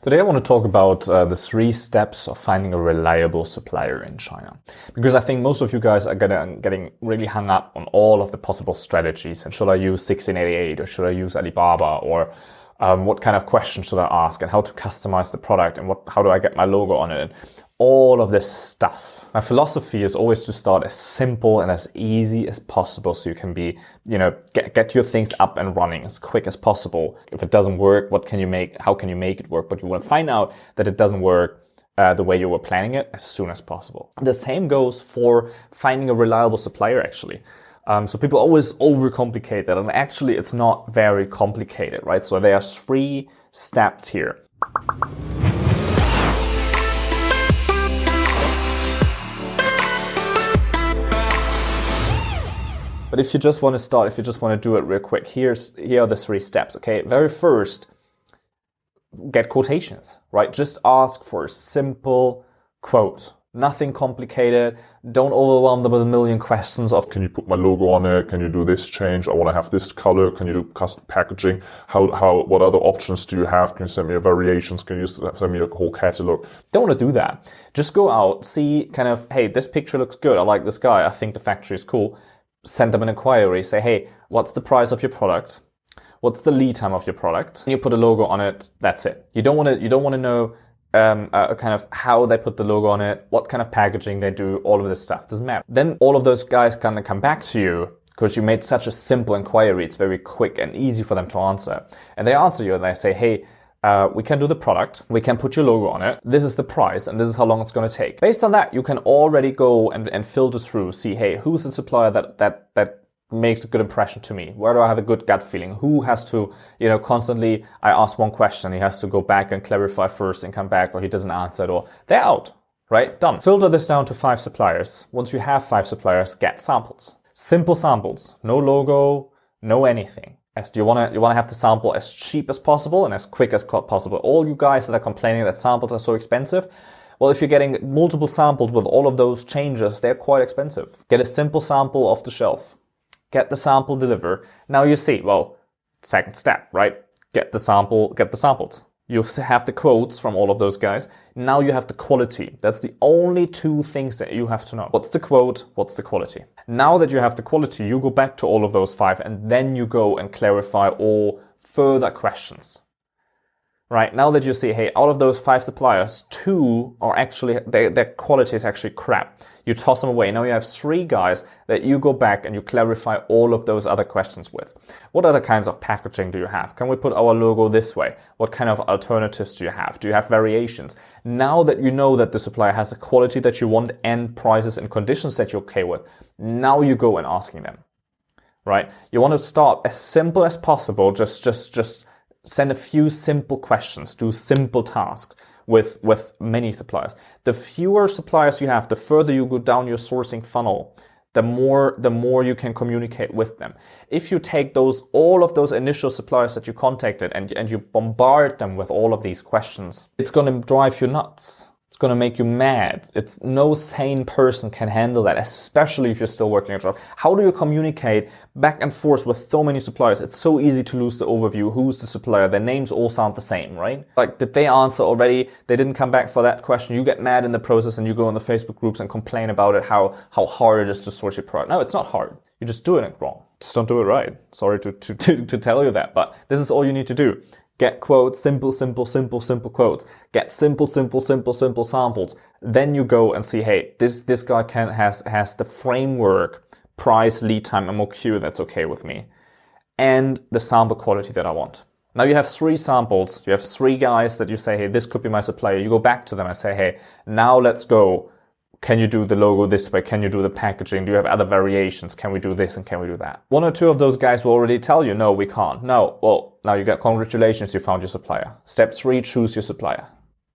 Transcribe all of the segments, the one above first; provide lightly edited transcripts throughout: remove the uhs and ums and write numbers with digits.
Today I want to talk about the 3 steps of finding a reliable supplier in China. Because I think most of you guys are getting really hung up on all of the possible strategies. And should I use 1688 or should I use Alibaba, or what kind of questions should I ask, and how to customize the product, and how do I get my logo on it, and all of this stuff. My philosophy is always to start as simple and as easy as possible, so you can be, get your things up and running as quick as possible. If it doesn't work, what can you make? How can you make it work? But you want to find out that it doesn't work the way you were planning it as soon as possible. The same goes for finding a reliable supplier, actually. So people always overcomplicate that, and actually it's not very complicated, right? So there are 3 steps here. But if you just want to start, if you just want to do it real quick, here are the 3 steps, okay? Very first, get quotations, right? Just ask for a simple quote. Nothing complicated. Don't overwhelm them with a million questions of, can you put my logo on it? Can you do this change? I want to have this color. Can you do custom packaging? What other options do you have? Can you send me variations? Can you send me a whole catalog? Don't want to do that. Just go out, see kind of, hey, this picture looks good. I like this guy. I think the factory is cool. Send them an inquiry. Say, hey, what's the price of your product? What's the lead time of your product? And you put a logo on it. That's it. You don't want to know kind of how they put the logo on it, what kind of packaging they do, all of this stuff. Doesn't matter. Then all of those guys kind of come back to you because you made such a simple inquiry. It's very quick and easy for them to answer. And they answer you and they say, hey, we can do the product, we can put your logo on it, this is the price, and this is how long it's going to take. Based on that, you can already go and filter through, see, hey, who's the supplier that makes a good impression to me? Where do I have a good gut feeling? Who has to, constantly, I ask one question, he has to go back and clarify first and come back, or he doesn't answer it, or they're out, right? Done. Filter this down to 5 suppliers. Once you have 5 suppliers, get samples. Simple samples, no logo, no anything. You want to have the sample as cheap as possible and as quick as possible. All you guys that are complaining that samples are so expensive, well, if you're getting multiple samples with all of those changes, they're quite expensive. Get a simple sample off the shelf. Get the sample delivered. Now you see, well, second step, right? Get the samples. You have the quotes from all of those guys. Now you have the quality. That's the only 2 things that you have to know. What's the quote? What's the quality? Now that you have the quality, you go back to all of those 5 and then you go and clarify all further questions. Right? Now that you see, hey, out of those 5 suppliers, 2 are actually, their quality is actually crap. You toss them away. Now you have 3 guys that you go back and you clarify all of those other questions with. What other kinds of packaging do you have? Can we put our logo this way? What kind of alternatives do you have? Do you have variations? Now that you know that the supplier has the quality that you want and prices and conditions that you're okay with, now you go and asking them, right? You want to start as simple as possible. Just send a few simple questions, do simple tasks with many suppliers. The fewer suppliers you have, the further you go down your sourcing funnel, the more you can communicate with them. If you take all of those initial suppliers that you contacted and you bombard them with all of these questions, it's going to drive you nuts. It's going to make you mad. No sane person can handle that, especially if you're still working a job. How do you communicate back and forth with so many suppliers? It's so easy to lose the overview. Who's the supplier? Their names all sound the same, right? Like, did they answer already? They didn't come back for that question. You get mad in the process and you go in the Facebook groups and complain about it, how hard it is to source your product. No, it's not hard. You're just doing it wrong. Just don't do it right. Sorry to tell you that, but this is all you need to do. Get quotes, simple quotes. Get simple samples. Then you go and see, hey, this guy has the framework, price, lead time, MOQ that's okay with me, and the sample quality that I want. Now you have 3 samples. You have 3 guys that you say, hey, this could be my supplier. You go back to them and say, hey, now let's go. Can you do the logo this way? Can you do the packaging? Do you have other variations? Can we do this and can we do that? 1 or 2 of those guys will already tell you, no, we can't. No, well, now you got congratulations, you found your supplier. Step 3, choose your supplier.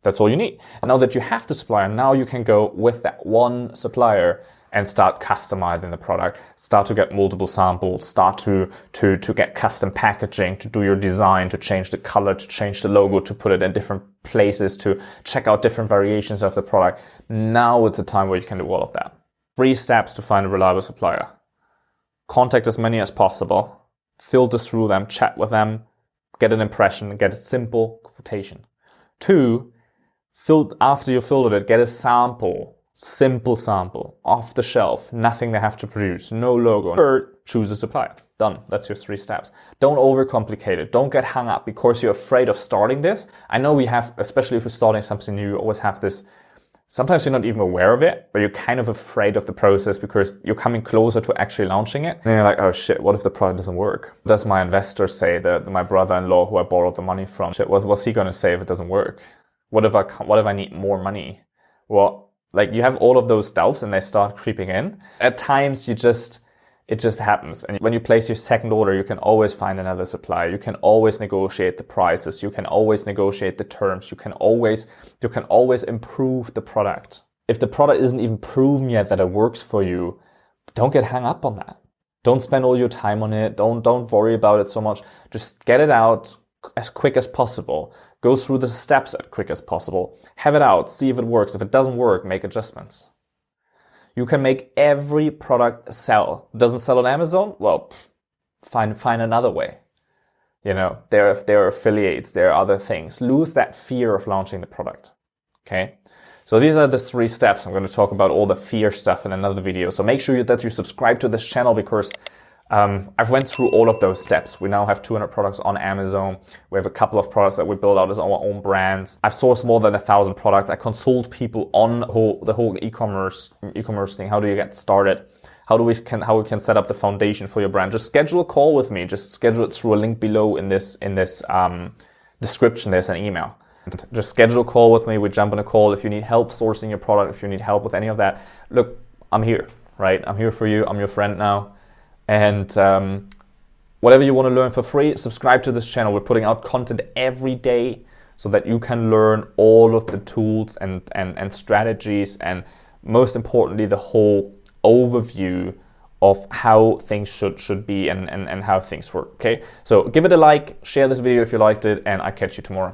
That's all you need. And now that you have the supplier, now you can go with that one supplier and start customizing the product, start to get multiple samples, start to get custom packaging, to do your design, to change the color, to change the logo, to put it in different places, to check out different variations of the product. Now it's the time where you can do all of that. 3 steps to find a reliable supplier. Contact as many as possible, filter through them, chat with them, get an impression, get a simple quotation. 2, after you filtered it, get a sample, simple sample, off the shelf, nothing they have to produce, no logo. 3rd, choose a supplier. Done. That's your 3 steps. Don't overcomplicate it. Don't get hung up because you're afraid of starting this. I know we have, especially if you're starting something new, you always have this, sometimes you're not even aware of it, but you're kind of afraid of the process because you're coming closer to actually launching it. And you're like, oh shit, what if the product doesn't work? What does my investor say, my brother-in-law who I borrowed the money from? Shit, what's he going to say if it doesn't work? What if I need more money? Well, like you have all of those doubts and they start creeping in. At times it just happens. And when you place your second order, you can always find another supplier. You can always negotiate the prices. You can always negotiate the terms. You can always improve the product. If the product isn't even proven yet that it works for you, don't get hung up on that. Don't spend all your time on it. Don't worry about it so much. Just get it out as quick as possible. Go through the steps as quick as possible. Have it out. See if it works. If it doesn't work, make adjustments. You can make every product sell. Doesn't sell on Amazon? Well, find another way. You know, there are affiliates, there are other things. Lose that fear of launching the product. Okay? So these are the 3 steps. I'm going to talk about all the fear stuff in another video. So make sure that you subscribe to this channel because I've went through all of those steps. We now have 200 products on Amazon. We have a couple of products that we build out as our own brands. I've sourced more than 1,000 products. I consult people on the whole e-commerce thing. How do you get started? How we can set up the foundation for your brand? Just schedule a call with me. Just schedule it through a link below in this description. There's an email. Just schedule a call with me. We jump on a call. If you need help sourcing your product, if you need help with any of that, look, I'm here, right? I'm here for you. I'm your friend now. And whatever you want to learn for free, subscribe to this channel. We're putting out content every day so that you can learn all of the tools and strategies and most importantly, the whole overview of how things should be and how things work, okay? So give it a like, share this video if you liked it, and I'll catch you tomorrow.